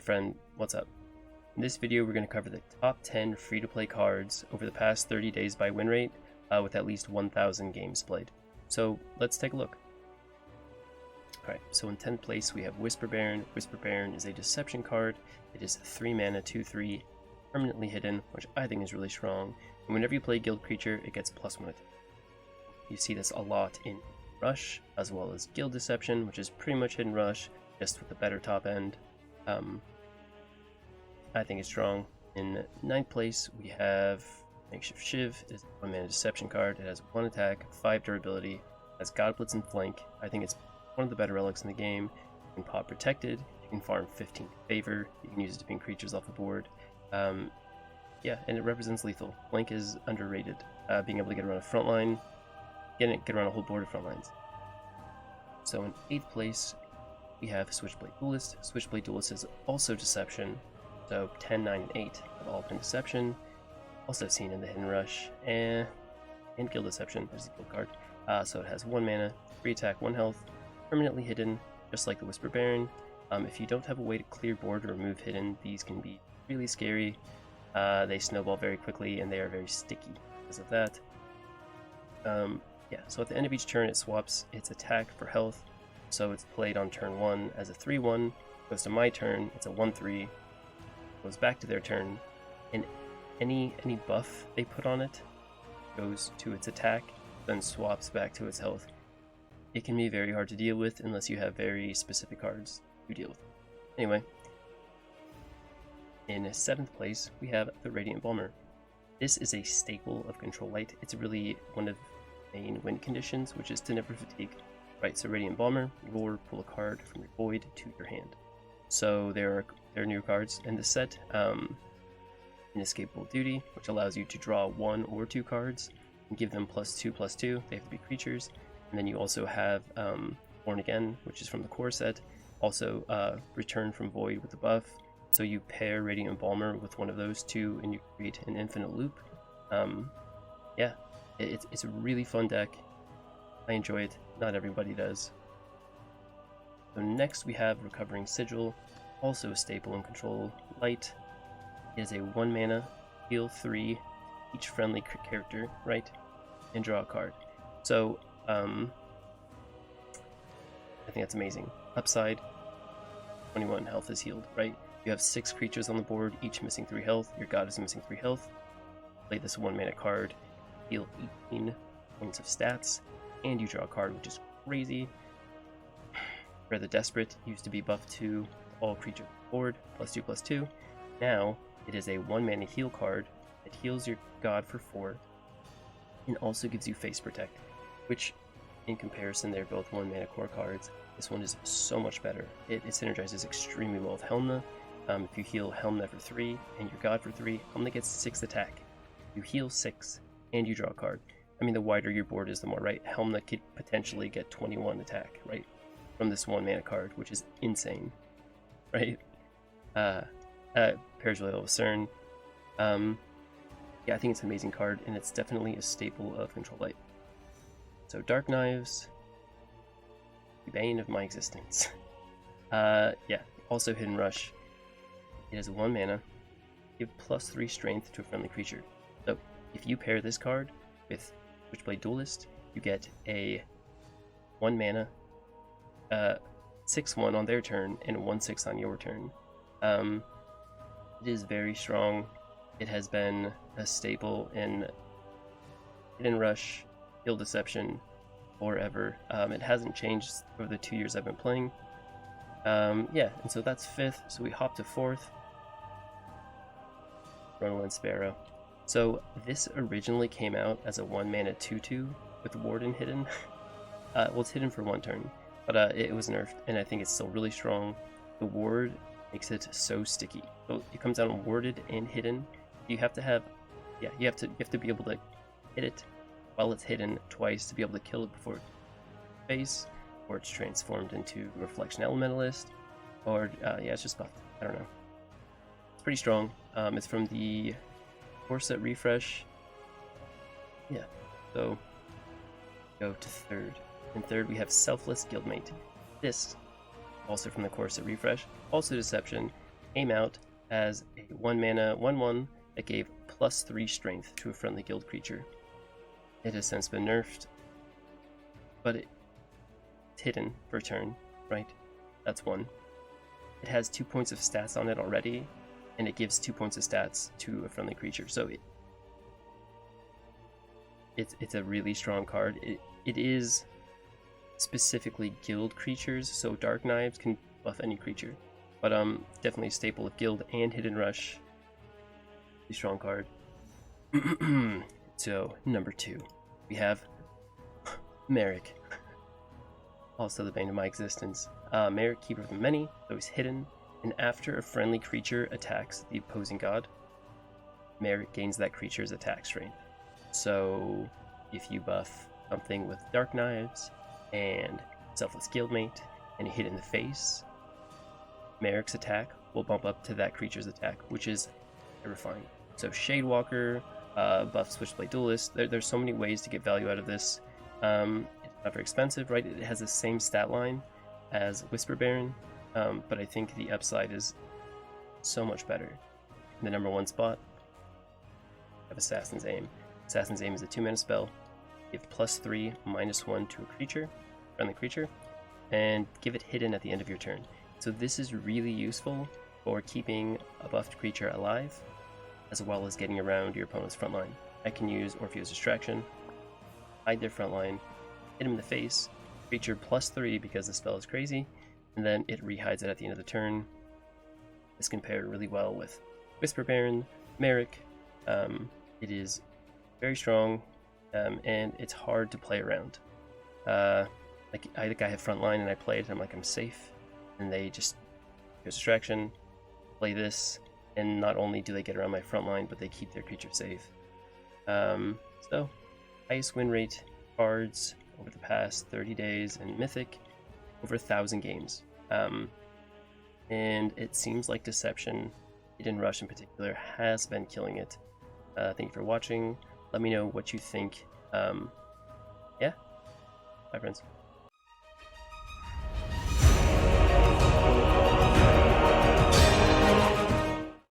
friend, what's up? In this video we're going to cover the top 10 free-to-play cards over the past 30 days by win rate with at least 1,000 games played. So let's take a look. Alright, so in 10th place we have Whisper Baron. Whisper Baron is a deception card. It is 3 mana, 2/3, permanently hidden, which I think is really strong. And whenever you play guild creature, it gets +1 attack. You see this a lot in Rush, as well as Guild Deception, which is pretty much hidden Rush, just with a better top end. I think it's strong. In 9th place, we have Makeshift Shiv. It is a 1 mana deception card. It has 1 attack, 5 durability, it has God Blitz and Flank. I think it's one of the better relics in the game. You can pop Protected, you can farm 15 Favor, you can use it to ping creatures off the board. Yeah, and it represents lethal. Flank is underrated. Being able to get around a front line, get around a whole board of front lines. So in 8th place, we have Switchblade Duelist. Switchblade Duelist is also Deception, so 10, 9, and 8 have all been Deception. Also seen in the Hidden Rush and Guild Deception. There's the Guild card. So it has 1 mana, 3 attack, 1 health, permanently hidden, just like the Whisper Baron. If you don't have a way to clear board or remove hidden, these can be really scary. They snowball very quickly and they are very sticky because of that. Yeah, so at the end of each turn it swaps its attack for health. So it's played on turn 1 as a 3/1, goes to my turn, it's a 1/3, goes back to their turn, and any buff they put on it goes to its attack, then swaps back to its health. It can be very hard to deal with unless you have very specific cards to deal with. Anyway, in 7th place we have the Radiant Bomber. This is a staple of Control Light. It's really one of the main win conditions, which is to never fatigue. Right, so Radiant Bomber, roar, pull a card from your void to your hand. So there are new cards in this set. Inescapable Duty, which allows you to draw 1 or 2 cards and give them +2/+2. They have to be creatures. And then you also have Born Again, which is from the core set. Also Return from Void with the buff. So you pair Radiant Bomber with one of those two and you create an infinite loop. Yeah, it's a really fun deck. I enjoy it. Not everybody does. So next we have Recovering Sigil, also a staple in Control Light. It is a 1 mana, heal 3, each friendly character, right, and draw a card. So, I think that's amazing. Upside, 21 health is healed, right? You have 6 creatures on the board, each missing 3 health. Your god is missing 3 health. Play this 1 mana card, heal 18 points of stats, and you draw a card, which is crazy. Where the Desperate used to be buffed to all creatures on the board, +2/+2. Now it is a 1 mana heal card that heals your god for 4 and also gives you Face Protect, which in comparison they're both 1 mana core cards. This one is so much better. It synergizes extremely well with Helmna. If you heal Helmna for 3 and your god for 3, Helmna gets 6 attack. You heal 6 and you draw a card. I mean, the wider your board is, the more, right? Helmna could potentially get 21 attack, right? From this 1 mana card, which is insane, right? Pairs really well with CERN. Yeah, I think it's an amazing card, and it's definitely a staple of Control Light. So Dark Knives, the bane of my existence. Yeah, also Hidden Rush. It is 1 mana, give +3 strength to a friendly creature. So if you pair this card with Switchblade Duelist, you get a 1 mana, 6/1 on their turn, and 1/6 on your turn. It is very strong. It has been a staple in Hidden Rush, Guild Deception forever. It hasn't changed over the 2 years I've been playing. Yeah, and so that's 5th, so we hop to 4th. Ronald Sparrow. So this originally came out as a 1 mana 2/2 with Warden hidden. Well, it's hidden for 1 turn, but it was nerfed, and I think it's still really strong. The ward makes it so sticky. So it comes out warded and hidden. You have to have, yeah, you have to be able to hit it while it's hidden twice to be able to kill it before it's face, or it's transformed into Reflection Elementalist, or yeah, it's just buffed. I don't know. It's pretty strong. It's from the core set refresh. Yeah, so go to 3rd. In 3rd we have Selfless Guildmate. This, also from the core set refresh, also Deception, came out as a 1 mana 1/1 that gave +3 strength to a friendly guild creature. It has since been nerfed, but it's hidden for a turn, right? That's one. It has 2 points of stats on it already, and it gives 2 points of stats to a friendly creature. So it's a really strong card. It is specifically guild creatures, so Dark Knives can buff any creature. But definitely a staple of guild and Hidden Rush. Really strong card. So number 2, we have Merrick. Also the bane of my existence. Merrick, Keeper of the Many, so he's hidden, and after a friendly creature attacks the opposing god, Merrick gains that creature's attack strength. So if you buff something with Dark Knives and Selfless Guildmate and hit in the face, Merrick's attack will bump up to that creature's attack, which is terrifying. So Shadewalker, buff Switchblade Duelist, there's so many ways to get value out of this. It's not very expensive, right? It has the same stat line as Whisper Baron, but I think the upside is so much better. In the number 1 spot, I have Assassin's Aim. Assassin's Aim is a 2-mana spell. Give +3, -1 to a creature, friendly creature, and give it hidden at the end of your turn. So this is really useful for keeping a buffed creature alive, as well as getting around your opponent's front line. I can use Orpheus Distraction, hide their front line, hit him in the face, creature +3 because the spell is crazy, and then it rehides it at the end of the turn. This can pair really well with Whisper Baron, Merrick. It is very strong, and it's hard to play around. Like I had a guy have front line and I played and I'm like, I'm safe, and they just use distraction, play this, and not only do they get around my front line, but they keep their creature safe. So highest win rate cards over the past 30 days in Mythic, over 1,000 games. And it seems like Deception, Hidden Rush in particular, has been killing it. Thank you for watching. Let me know what you think. Yeah, bye friends.